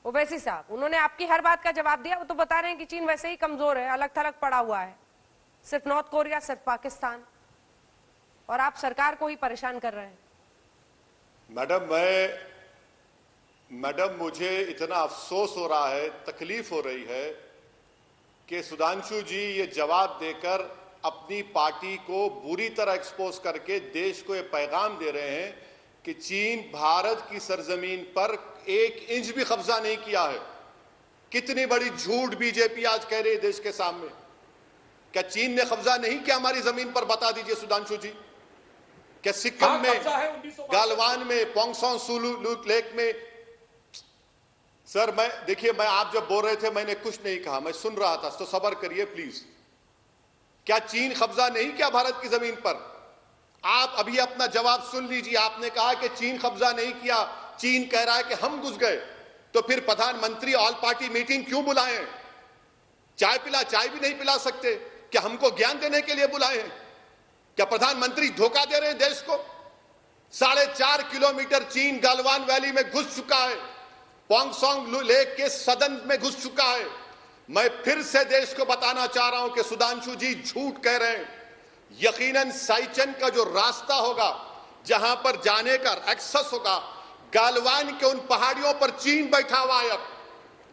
ओवैसी साहब, उन्होंने आपकी हर बात का जवाब दिया। वो तो बता रहे हैं कि चीन वैसे ही कमजोर है, अलग थलग पड़ा हुआ है, सिर्फ नॉर्थ कोरिया, सिर्फ पाकिस्तान, और आप सरकार को ही परेशान कर रहे हैं। मैडम, मुझे इतना अफसोस हो रहा है, तकलीफ हो रही है कि सुधांशु जी ये जवाब देकर अपनी पार्टी को बुरी तरह एक्सपोज करके देश को ये पैगाम दे रहे हैं कि चीन भारत की सरजमीन पर 1 इंच भी कब्जा नहीं किया है। कितनी बड़ी झूठ बीजेपी आज कह रही है देश के सामने। क्या चीन ने कब्जा नहीं किया हमारी जमीन पर? बता दीजिए सुधांशु जी। क्या सिक्किम में, गालवान में, पोंगसोंग सुलू लेक में? सर मैं आप जब बोल रहे थे मैंने कुछ नहीं कहा, मैं सुन रहा था, तो सब्र करिए प्लीज। क्या चीन कब्जा नहीं किया भारत की जमीन पर? आप अभी अपना जवाब सुन लीजिए। आपने कहा कि चीन कब्जा नहीं किया, चीन कह रहा है कि हम घुस गए। तो फिर प्रधानमंत्री ऑल पार्टी मीटिंग क्यों बुलाए? चाय भी नहीं पिला सकते? क्या हमको ज्ञान देने के लिए बुलाए हैं? क्या प्रधानमंत्री धोखा दे रहे हैं देश को? 4.5 किलोमीटर चीन गालवान वैली में घुस चुका है, पोंगसोंग लेक के सदन में घुस चुका है। मैं फिर से देश को बताना चाह रहा हूं कि सुधांशु जी झूठ कह रहे हैं। यकीनन साइचन का जो रास्ता होगा, जहां पर जाने का एक्सेस होगा, गालवान के उन पहाड़ियों पर चीन बैठा हुआ है। अब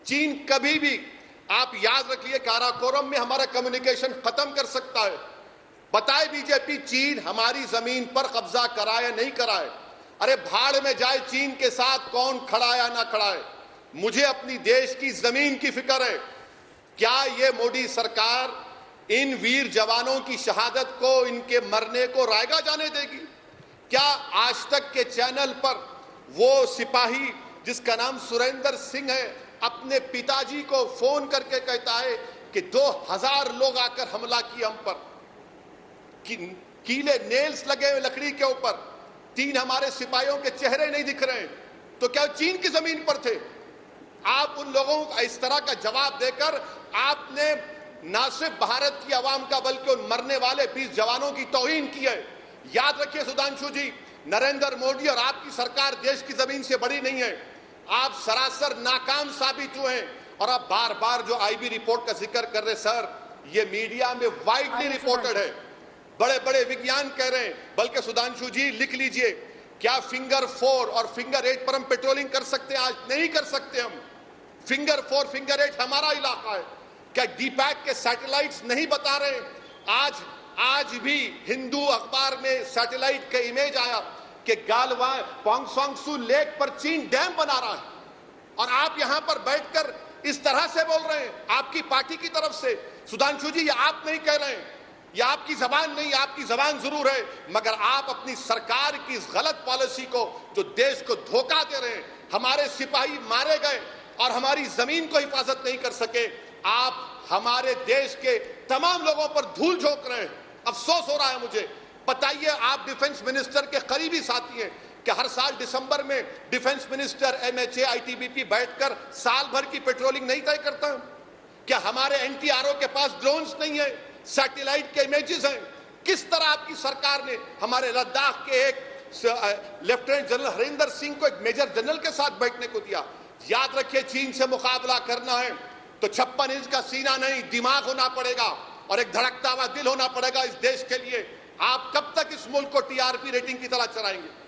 चीन कभी भी, आप याद रखिए, काराकोरम में हमारा कम्युनिकेशन खत्म कर सकता है। बताए बीजेपी चीन हमारी जमीन पर कब्जा कराए नहीं कराए? अरे भाड़ में जाए चीन के साथ कौन खड़ा या ना खड़ा है। मुझे अपनी देश की जमीन की फिक्र है। क्या ये मोदी सरकार इन वीर जवानों की शहादत को, इनके मरने को रायगा जाने देगी? क्या आज तक के चैनल पर वो सिपाही जिसका नाम सुरेंद्र सिंह है, अपने पिताजी को फोन करके कहता है कि 2000 लोग आकर हमला किए हम पर, कीले नेल्स लगे हुए लकड़ी के ऊपर, 3 हमारे सिपाहियों के चेहरे नहीं दिख रहे हैं, तो क्या चीन की जमीन पर थे? आप उन लोगों को इस तरह का जवाब देकर आपने ना सिर्फ भारत की आवाम का बल्कि उन मरने वाले 20 जवानों की तौहीन की है। याद रखिए सुधांशु जी, नरेंद्र मोदी और आपकी सरकार देश की जमीन से बड़ी नहीं है। आप सरासर नाकाम साबित हुए हैं। और आप बार बार जो आईबी रिपोर्ट का जिक्र कर रहे सर, ये मीडिया में वाइडली रिपोर्टेड है, बड़े बड़े विज्ञान कह रहे हैं। बल्कि सुधांशु जी लिख लीजिए, क्या फिंगर 4 और फिंगर 8 पर हम पेट्रोलिंग कर सकते हैं? आज नहीं कर सकते हम। फिंगर 4 फिंगर 8 हमारा इलाका है। क्या डीपैक के सैटेलाइट्स नहीं बता रहे? आज भी हिंदू अखबार में सैटेलाइट का इमेज आया कि गालवान पोंगसोंग सू लेक पर चीन डैम बना रहा है, और आप यहां पर बैठकर इस तरह से बोल रहे हैं आपकी पार्टी की तरफ से। सुधांशु जी, ये आप नहीं कह रहे हैं, ये आपकी जबान नहीं, आपकी जबान जरूर है, मगर आप अपनी सरकार की इस गलत पॉलिसी को, जो देश को धोखा दे रहे हैं, हमारे सिपाही मारे गए और हमारी जमीन को हिफाजत नहीं कर सके, आप हमारे देश के तमाम लोगों पर धूल झोंक रहे हैं। अफसोस हो रहा है मुझे। बताइए, आप डिफेंस मिनिस्टर के करीबी साथी हैं कि हर साल दिसंबर में डिफेंस मिनिस्टर एमएचए आईटीबीपी बैठकर साल भर की पेट्रोलिंग नहीं तय करता? क्या हमारे एनटीआरओ के पास ड्रोन्स नहीं है, सैटेलाइट के इमेजेस हैं? किस तरह आपकी सरकार ने हमारे लद्दाख के एक लेफ्टिनेंट जनरल हरिंदर सिंह को एक मेजर जनरल के साथ बैठने को दिया? याद रखिए, चीन से मुकाबला करना है तो 56 इंच का सीना नहीं, दिमाग होना पड़ेगा और एक धड़कता हुआ दिल होना पड़ेगा इस देश के लिए। आप कब तक इस मुल्क को टीआरपी रेटिंग की तरह चलाएंगे?